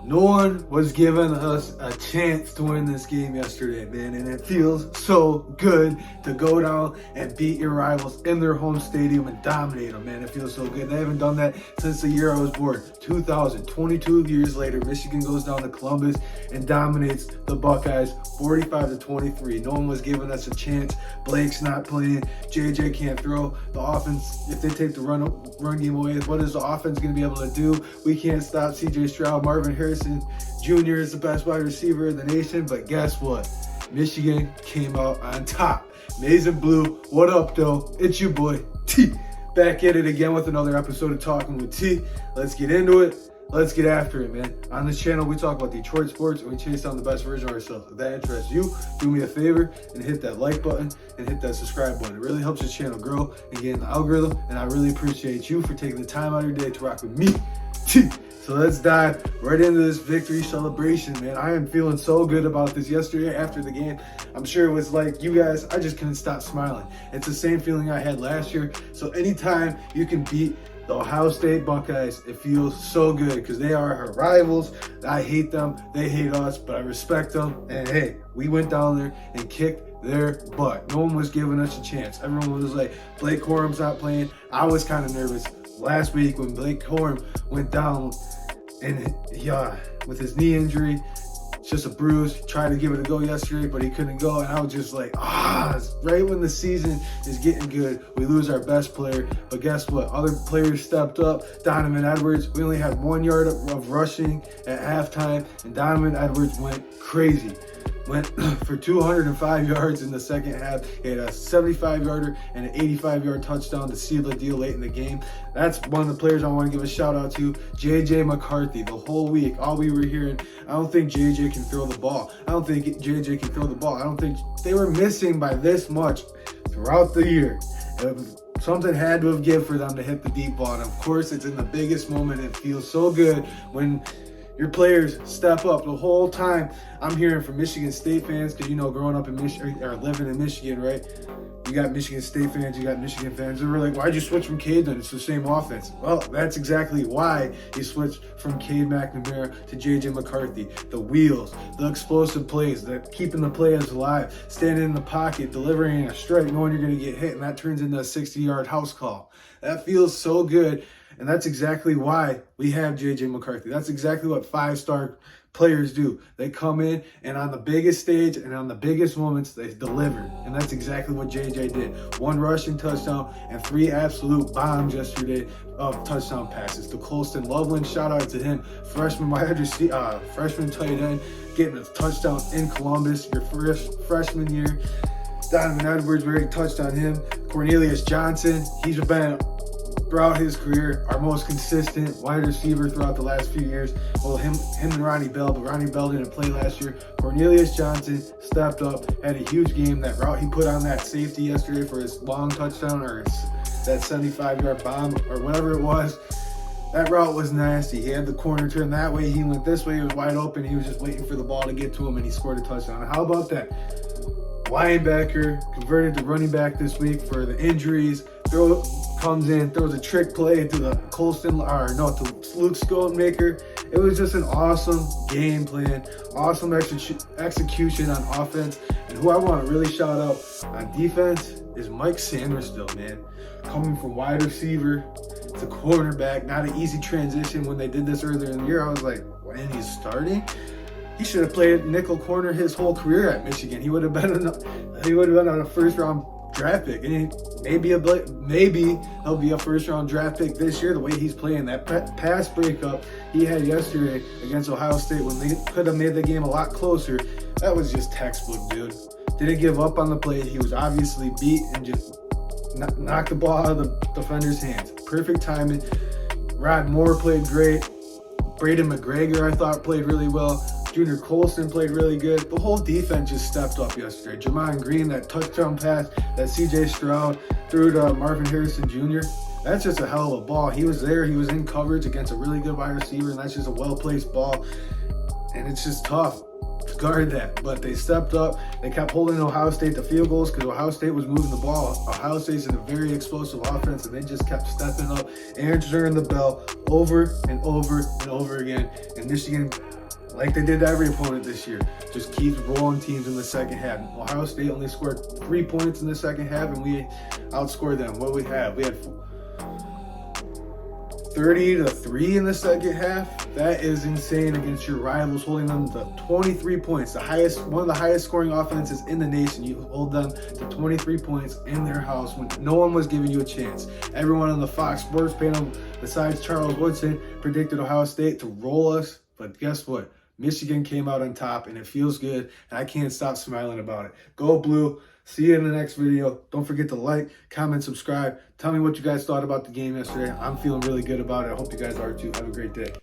No one was giving us a chance to win this game yesterday, man, and it feels so good to go down and beat your rivals in their home stadium and dominate them, man. It feels so good. They haven't done that since the year I was born, 2000. 22 years later, Michigan goes down to Columbus and dominates the Buckeyes 45-23. No one was giving us a chance. Blake's not playing. JJ can't throw. The offense, if they take the run game away, what is the offense going to be able to do? We can't stop CJ Stroud. Marvin Harrison Jr. is the best wide receiver in the nation, but guess what? Michigan came out on top. Maize and Blue, what up, though? It's your boy, T. Back at it again with another episode of Talking with T. Let's get into it. Let's get after it, man. On this channel, we talk about Detroit sports and we chase down the best version of ourselves. If that interests you, do me a favor and hit that like button and hit that subscribe button. It really helps the channel grow and get in the algorithm, and I really appreciate you for taking the time out of your day to rock with me, T. So let's dive right into this victory celebration, man. I am feeling so good about this. Yesterday after the game, I'm sure it was like you guys, I just couldn't stop smiling. It's the same feeling I had last year. So anytime you can beat the Ohio State Buckeyes, it feels so good because they are our rivals. I hate them, they hate us, but I respect them. And hey, we went down there and kicked their butt. No one was giving us a chance. Everyone was like, Blake Corum's not playing. I was kind of nervous last week when Blake Corum went down and with his knee injury. It's just a bruise. Tried to give it a go yesterday, but he couldn't go. And I was just like, right when the season is getting good, we lose our best player. But guess what? Other players stepped up. Donovan Edwards, we only had 1 yard of rushing at halftime, and Donovan Edwards went crazy. Went for 205 yards in the second half. He had a 75-yarder and an 85-yard touchdown to seal the deal late in the game. That's one of the players I want to give a shout out to. JJ McCarthy. The whole week, all we were hearing, I don't think JJ can throw the ball. I don't think JJ can throw the ball. I don't think they were missing by this much throughout the year. Something had to have given for them to hit the deep ball. And of course, it's in the biggest moment. It feels so good when your players step up. The whole time I'm hearing from Michigan State fans, because, you know, growing up in Michigan or living in Michigan, right? You got Michigan State fans, you got Michigan fans. They were like, why'd you switch from Cade then? It's the same offense. Well, that's exactly why he switched from Cade McNamara to JJ McCarthy. The wheels, the explosive plays, the keeping the players alive, standing in the pocket, delivering a strike, knowing you're going to get hit, and that turns into a 60-yard house call. That feels so good. And that's exactly why we have JJ McCarthy. That's exactly what 5-star players do. They come in and on the biggest stage and on the biggest moments, they deliver. And that's exactly what JJ did. 1 rushing touchdown and 3 absolute bombs yesterday of touchdown passes. To Colston Loveland, shout out to him. Freshman tight end, getting a touchdown in Columbus, your first freshman year. Donovan Edwards, we already touched on him. Cornelius Johnson, he's been throughout his career our most consistent wide receiver throughout the last few years. Well, him and Ronnie Bell, but Ronnie Bell didn't play last year. Cornelius Johnson stepped up, had a huge game. That route he put on that safety yesterday for his long touchdown, or that 75-yard bomb, or whatever it was, that route was nasty. He had the corner turn that way, he went this way, he was wide open. He was just waiting for the ball to get to him, and he scored a touchdown. How about that? Linebacker converted to running back this week for the injuries. Comes in, throws a trick play to Luke Schoonmaker. It was just an awesome game plan, awesome execution on offense. And who I want to really shout out on defense is Mike Sandersville, man. Coming from wide receiver to cornerback, not an easy transition. When they did this earlier in the year, I was like, when he's starting? He should have played nickel corner his whole career at Michigan. He would have been on a first-round draft pick, and maybe he'll be a first-round draft pick this year. The way he's playing, that pass breakup he had yesterday against Ohio State when they could have made the game a lot closer, that was just textbook, dude. Didn't give up on the play. He was obviously beat and just knocked the ball out of the defender's hands. Perfect timing. Rod Moore played great. Braden McGregor, I thought, played really well. Junior Colston played really good. The whole defense just stepped up yesterday. Jamon Green, that touchdown pass that CJ Stroud threw to Marvin Harrison Jr., that's just a hell of a ball. He was there. He was in coverage against a really good wide receiver, and that's just a well-placed ball. And it's just tough to guard that. But they stepped up. They kept holding Ohio State to field goals because Ohio State was moving the ball. Ohio State's in a very explosive offense, and they just kept stepping up, answering the bell over and over and over again. And Michigan like they did to every opponent this year, just keeps rolling teams in the second half. Ohio State only scored 3 points in the second half, and we outscored them. What we had? We had 30-3 in the second half. That is insane against your rivals, holding them to 23 points. One of the highest scoring offenses in the nation. You hold them to 23 points in their house when no one was giving you a chance. Everyone on the Fox Sports panel, besides Charles Woodson, predicted Ohio State to roll us. But guess what? Michigan came out on top, and it feels good, and I can't stop smiling about it. Go Blue. See you in the next video. Don't forget to like, comment, subscribe. Tell me what you guys thought about the game yesterday. I'm feeling really good about it. I hope you guys are too. Have a great day.